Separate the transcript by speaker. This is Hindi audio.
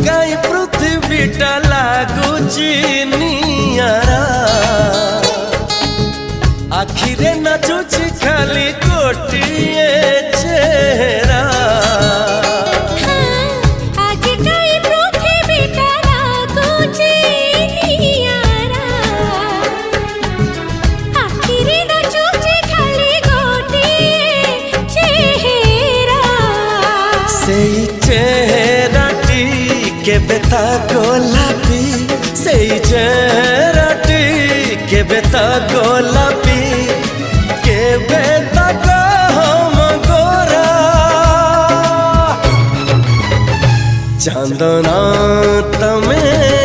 Speaker 1: काई पृथ्वीटा लागुची नियारा आखिरे नाचुची खाली गोटिए चेहरा बेता गोलापी से चेहराटी के बेता गोलापी के बेता हम गोरा चांदना तमें